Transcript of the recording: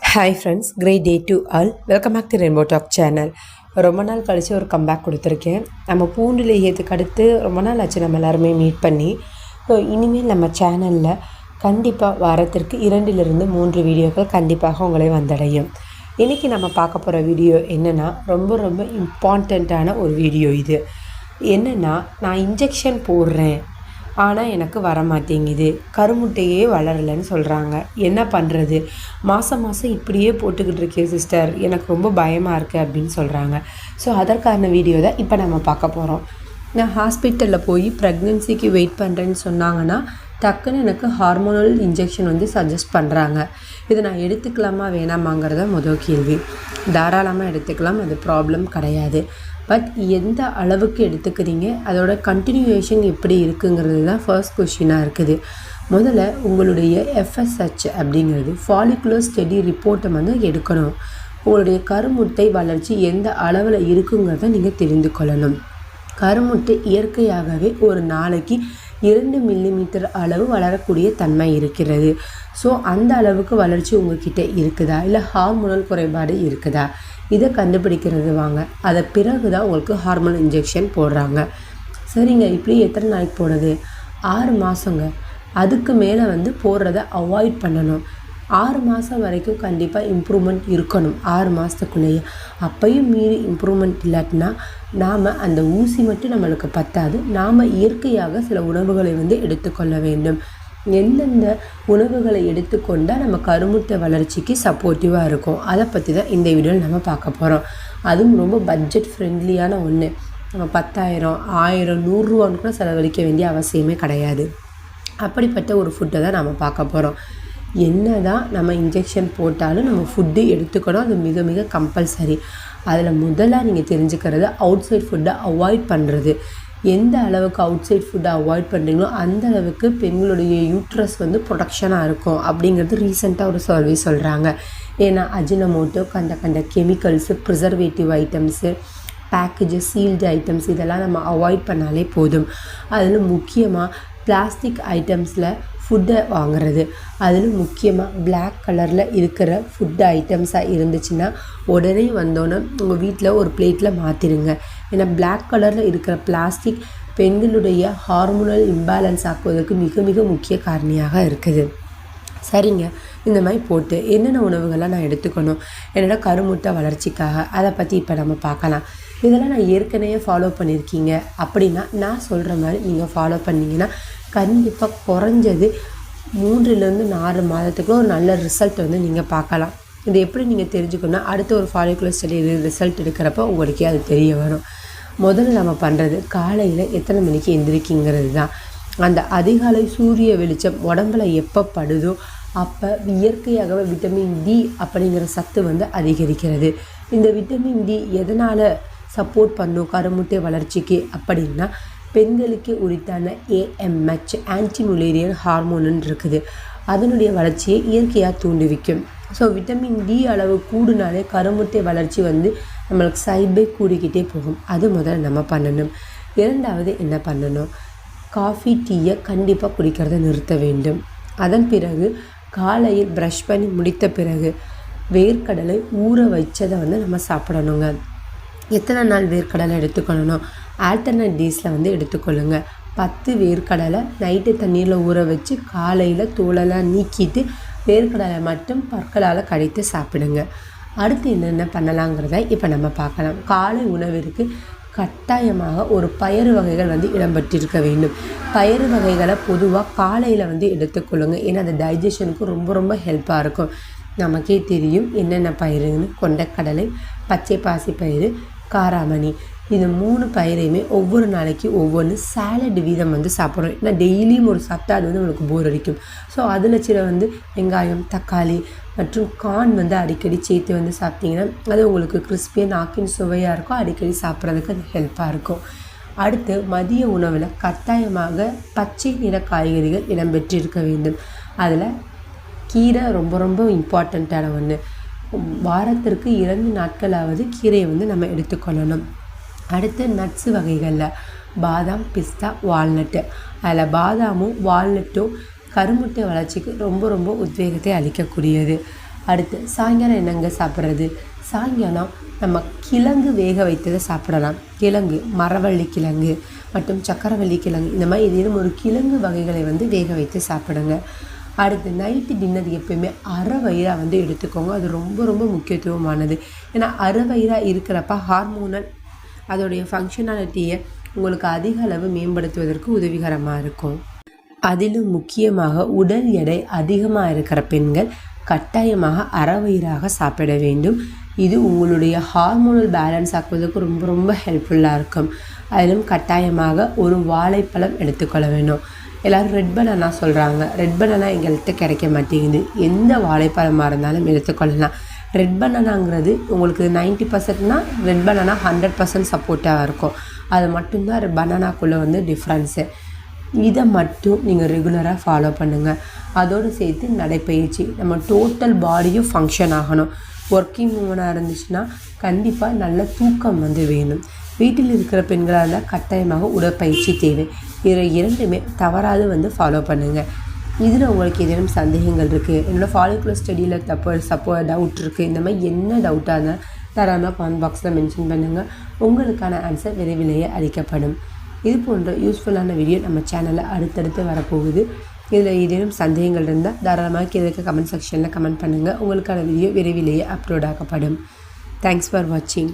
Hi friends, great day to all. Welcome back to rainbow talk channel. ரொம்ப நாள் கழித்து ஒரு கம்பேக் கொடுத்துருக்கேன். நம்ம பூண்டு லேகியத்துக்கு அடுத்து ரொம்ப நாள் ஆச்சு நம்ம எல்லாருமே மீட் பண்ணி. ஸோ இனிமேல் நம்ம சேனலில் கண்டிப்பாக வாரத்திற்கு 2-3 வீடியோக்கள் கண்டிப்பாக உங்களை வந்தடையும். இன்றைக்கி நம்ம பார்க்க போகிற வீடியோ என்னென்னா, ரொம்ப இம்பார்ட்டண்ட்டான ஒரு வீடியோ இது. என்னென்னா, நான் இன்ஜெக்ஷன் போடுறேன், ஆனால் எனக்கு வர மாட்டேங்குது, கருமுட்டையே வளரலைன்னு சொல்கிறாங்க. என்ன பண்ணுறது? மாதம் இப்படியே போட்டுக்கிட்டு இருக்கேன் சிஸ்டர், எனக்கு ரொம்ப பயமாக இருக்குது அப்படின்னு சொல்கிறாங்க. ஸோ அதற்கான வீடியோ தான் இப்போ நம்ம பார்க்க போகிறோம். நான் ஹாஸ்பிட்டலில் போய் ப்ரெக்னென்சிக்கு வெயிட் பண்ணுறேன்னு சொன்னாங்கன்னா டக்குன்னு எனக்கு ஹார்மோனல் இன்ஜெக்ஷன் சஜஸ்ட் பண்ணுறாங்க. இதை நான் எடுத்துக்கலாமா வேணாமாங்கிறத முதல் கேள்வி. தாராளமாக எடுத்துக்கலாம், அது ப்ராப்ளம் கிடையாது. பட் எந்த அளவுக்கு எடுத்துக்கிறீங்க, அதோட கண்டினியூவேஷன் எப்படி இருக்குங்கிறது தான் ஃபர்ஸ்ட் கொஷினாக இருக்குது. முதல்ல உங்களுடைய FSH அப்படிங்கிறது ஃபாலிகுலர் ஸ்டடி ரிப்போர்ட்டை எடுக்கணும். உங்களுடைய கருமுட்டை வளர்ச்சி எந்த அளவில் இருக்குங்கிறத நீங்கள் தெரிந்து கொள்ளணும். கருமுட்டை இயற்கையாகவே ஒரு நாளைக்கு 2 மில்லிமீட்டர் அளவு வளரக்கூடிய தன்மை இருக்கிறது. ஸோ அந்த அளவுக்கு வளர்ச்சி உங்ககிட்ட இருக்குதா, இல்லை ஹார்மோனல் குறைபாடு இருக்குதா, இதை கண்டுபிடிக்கிறது வாங்க. அதை பிறகு தான் உங்களுக்கு ஹார்மோன் இன்ஜெக்ஷன் போடுறாங்க. சரிங்க, இப்படி எத்தனை நாளைக்கு போடுறது? 6 மாதங்க. அதுக்கு மேலே போடுறத அவாய்ட் பண்ணணும். 6 மாதம் வரைக்கும் கண்டிப்பாக இம்ப்ரூவ்மெண்ட் இருக்கணும். 6 மாதத்துக்குள்ளேயே. அப்பையும் மீறி இம்ப்ரூவ்மெண்ட் இல்லாட்டினா நாம் அந்த ஊசி மட்டும் நம்மளுக்கு பத்தாது. நாம் இயற்கையாக சில உணவுகளை எடுத்துக்கொள்ள வேண்டும். எந்தெந்த உணவுகளை எடுத்துக்கொண்டால் நம்ம கருமுட்டை வளர்ச்சிக்கு சப்போர்ட்டிவாக இருக்கும், அதை பற்றி தான் இந்த வீடியோவில் நம்ம பார்க்க போகிறோம். அதுவும் ரொம்ப பட்ஜெட் ஃப்ரெண்ட்லியான ஒன்று. நம்ம 10,000, 1000, 100 ரூபான்னு கூட செலவழிக்க வேண்டிய அவசியமே கிடையாது. அப்படிப்பட்ட ஒரு ஃபுட்டை தான் நம்ம பார்க்க போகிறோம். என்ன தான் நம்ம இன்ஜெக்ஷன் போட்டாலும் நம்ம ஃபுட்டு எடுத்துக்கணும், அது மிக கம்பல்சரி. அதில் முதல்ல நீங்கள் தெரிஞ்சுக்கிறது அவுட் சைட் ஃபுட்டை அவாய்ட் பண்ணுறது. எந்த அளவுக்கு அவுட் சைட் ஃபுட்டை அவாய்ட் பண்ணுறீங்களோ அந்த அளவுக்கு பெண்களுடைய யூட்ரஸ் ப்ரொடக்ஷனாக இருக்கும் அப்படிங்கிறது ரீசெண்டாக ஒரு சர்வே சொல்கிறாங்க. ஏன்னா அஜினமோட்டோ, கண்ட chemicals, preservative items, packages, sealed items இதெல்லாம் நம்ம அவாய்ட் பண்ணாலே போதும். அதில் முக்கியமாக பிளாஸ்டிக் ஐட்டம்ஸில் ஃபுட்டை வாங்குறது, அதில் முக்கியமாக பிளாக் கலரில் இருக்கிற ஃபுட்டு ஐட்டம்ஸாக இருந்துச்சுன்னா உடனே வந்தோன்னே உங்கள் வீட்டில் ஒரு பிளேட்டில் மாற்றிடுங்க. ஏன்னா பிளாக் கலரில் இருக்கிற பிளாஸ்டிக் பெண்களுடைய ஹார்மோனல் இம்பேலன்ஸ் ஆக்குவதற்கு மிக முக்கிய காரணியாக இருக்குது. சரிங்க, இந்த மாதிரி போட்டு என்னென்ன உணவுகள்லாம் நான் எடுத்துக்கணும் என்னோட கருமுட்டை வளர்ச்சிக்காக, அதை பற்றி இப்போ நம்ம பார்க்கலாம். இதெல்லாம் நான் ஏற்கனவே ஃபாலோ பண்ணியிருக்கீங்க அப்படின்னா நான் சொல்கிற மாதிரி நீங்கள் ஃபாலோ பண்ணிங்கன்னா கண்டிப்பாக குறைஞ்சது 3-4 மாதத்துக்குள்ள ஒரு நல்ல ரிசல்ட் நீங்கள் பார்க்கலாம். இது எப்படி நீங்கள் தெரிஞ்சுக்கணும்னா அடுத்த ஒரு ஃபாலிகுலர் ஸ்டடி ரிசல்ட் எடுக்கிறப்ப உங்களுக்கே அது தெரிய வரும். முதல்ல நம்ம பண்ணுறது காலையில் எத்தனை மணிக்கு எந்திரிக்கிங்கிறது தான். அந்த அதிகாலை சூரிய வெளிச்சம் உடம்புல எப்போ படுதோ அப்போ இயற்கையாகவே விட்டமின் D அப்படிங்கிற சத்து அதிகரிக்கிறது. இந்த விட்டமின் D எதனால் சப்போர்ட் பண்ணும் கருமுட்டை வளர்ச்சிக்கு அப்படின்னா, பெண்களுக்கு உரித்தான AMH ஆன்டிமுலேரியல் ஹார்மோனுன்னு இருக்குது. அதனுடைய வளர்ச்சியை இயற்கையாக தூண்டுவிக்கும். ஸோ விட்டமின் D அளவு கூடுனாலே கருமுட்டை வளர்ச்சி நம்மளுக்கு சைட் பை கூடிக்கிட்டே போகும். அது முதல்ல நம்ம பண்ணணும். இரண்டாவது என்ன பண்ணணும், காஃபி டீயை கண்டிப்பாக குடிக்கிறத நிறுத்த வேண்டும். அதன் பிறகு காலையில் ப்ரஷ் பண்ணி முடித்த பிறகு வேர்க்கடலை ஊற வச்சதை நம்ம சாப்பிடணுங்க. எத்தனை நாள் வேர்க்கடலை எடுத்துக்கொள்ளணும், ஆல்டர்னேட் டேஸில் எடுத்துக்கொள்ளுங்க. 10 வேர்க்கடலை நைட்டு தண்ணீரில் ஊற வச்சு காலையில் தோலெல்லாம் நீக்கிட்டு வேர்க்கடலை மட்டும் பற்களால் கடித்து சாப்பிடுங்க. அடுத்து என்னென்ன பண்ணலாங்கிறத இப்போ நம்ம பார்க்கலாம். காலை உணவிற்கு கட்டாயமாக ஒரு பயறு வகைகள் இடம்பெற்றிருக்க வேண்டும். பயறு வகைகளை பொதுவாக காலையில் எடுத்துக்கொள்ளுங்க. ஏன்னா அது டைஜஷனுக்கு ரொம்ப ஹெல்ப்பாக இருக்கும். நமக்கே தெரியும் என்னென்ன பயிருன்னு. கொண்டைக்கடலை, பச்சை பாசி பயிறு, காராமணி, இது 3 பயிரையுமே ஒவ்வொரு நாளைக்கு ஒவ்வொன்று சாலட் வீதம் சாப்பிட்றோம். ஏன்னா டெய்லியும் ஒரு சாப்பிட்டா அது உங்களுக்கு போர் அடிக்கும். ஸோ அதில் சில வெங்காயம், தக்காளி மற்றும் கார்ன் அடிக்கடி சேர்த்து சாப்பிட்டிங்கன்னா அது உங்களுக்கு கிறிஸ்பியாக நாக்கின் சுவையாக இருக்கும். அடிக்கடி சாப்பிட்றதுக்கு அது ஹெல்ப்பாக இருக்கும். அடுத்து மதிய உணவில் கட்டாயமாக பச்சை நிற காய்கறிகள் இடம்பெற்றிருக்க வேண்டும். அதில் கீரை ரொம்ப இம்பார்ட்டண்ட்டான ஒன்று. வாரத்திற்கு 2 நாட்களாவது கீரையை நம்ம எடுத்துக்கொள்ளணும். அடுத்து நட்ஸு வகைகளில் பாதாம், பிஸ்தா, வால்நட்டு. அதில் பாதாமும் வால்நட்டும் கருமுட்டை வளர்ச்சிக்கு ரொம்ப உத்வேகத்தை அளிக்கக்கூடியது. அடுத்து சாயங்காலம் என்னங்க சாப்பிட்றது? சாயங்காலம் நம்ம கிழங்கு வேக வைத்ததை சாப்பிடலாம். கிழங்கு, மரவள்ளி கிழங்கு மற்றும் சக்கரவள்ளி கிழங்கு, இந்த மாதிரி ஏதேனும் ஒரு கிழங்கு வகைகளை வேக வைத்து சாப்பிடுங்க. அடுத்து நைட்டு டின்னர் எப்போயுமே அரை வயிறாக எடுத்துக்கோங்க. அது ரொம்ப ரொம்ப முக்கியத்துவமானது. ஏன்னா அரை வயிறாக இருக்கிறப்ப ஹார்மோனல் அதோடைய ஃபங்க்ஷனாலிட்டியை உங்களுக்கு அதிக அளவு மேம்படுத்துவதற்கு உதவிகரமாக இருக்கும். அதிலும் முக்கியமாக உடல் எடை அதிகமாக இருக்கிற பெண்கள் கட்டாயமாக அரை வயிறாக சாப்பிட வேண்டும். இது உங்களுடைய ஹார்மோனல் பேலன்ஸ் ஆக்குவதற்கு ரொம்ப ரொம்ப ஹெல்ப்ஃபுல்லாக இருக்கும். அதிலும் கட்டாயமாக ஒரு வாழைப்பழம் எடுத்துக்கொள்ள வேண்டும். எல்லோரும் ரெட் பனானா சொல்கிறாங்க. ரெட் பனானா எங்கள்கிட்ட கிடைக்க மாட்டேங்குது. எந்த வாழைப்பழமாக இருந்தாலும் எடுத்துக்கொள்ளலாம். ரெட் பனானாங்கிறது உங்களுக்கு 90%னா ரெட் பனானா 100% சப்போர்ட்டாக இருக்கும். அது மட்டும்தான் பனானாக்குள்ளே டிஃப்ரென்ஸு. இதை மட்டும் நீங்கள் ரெகுலராக ஃபாலோ பண்ணுங்கள். அதோடு சேர்த்து நடைப்பயிற்சி. நம்ம டோட்டல் பாடியும் ஃபங்க்ஷன் ஆகணும். ஒர்க்கிங் உமனாக இருந்துச்சுன்னா கண்டிப்பாக நல்ல தூக்கம் வேணும். வீட்டில் இருக்கிற பெண்களாக இருந்தால் கட்டாயமாக உடற்பயிற்சி தேவை. இதை இரண்டுமே தவறாது ஃபாலோ பண்ணுங்கள். இதில் உங்களுக்கு ஏதேனும் சந்தேகங்கள் இருக்குது, என்னோடய ஃபாலிகுலர் ஸ்டடியில் டவுட் இருக்குது, இந்த மாதிரி என்ன டவுட்டாக இருந்தால் தாராளமாக கமெண்ட் பாக்ஸில் மென்ஷன் பண்ணுங்கள். உங்களுக்கான ஆன்சர் விரைவிலேயே அளிக்கப்படும். இது போன்ற யூஸ்ஃபுல்லான வீடியோ நம்ம சேனலில் அடுத்தடுத்து வரப்போகுது. இதில் ஏதேனும் சந்தேகங்கள் இருந்தால் தாராளமாக கீழே கமெண்ட் செக்ஷனில் கமெண்ட் பண்ணுங்கள். உங்களுக்கான வீடியோ விரைவிலேயே அப்லோட் ஆக்கப்படும். தேங்க்ஸ் ஃபார் வாட்சிங்.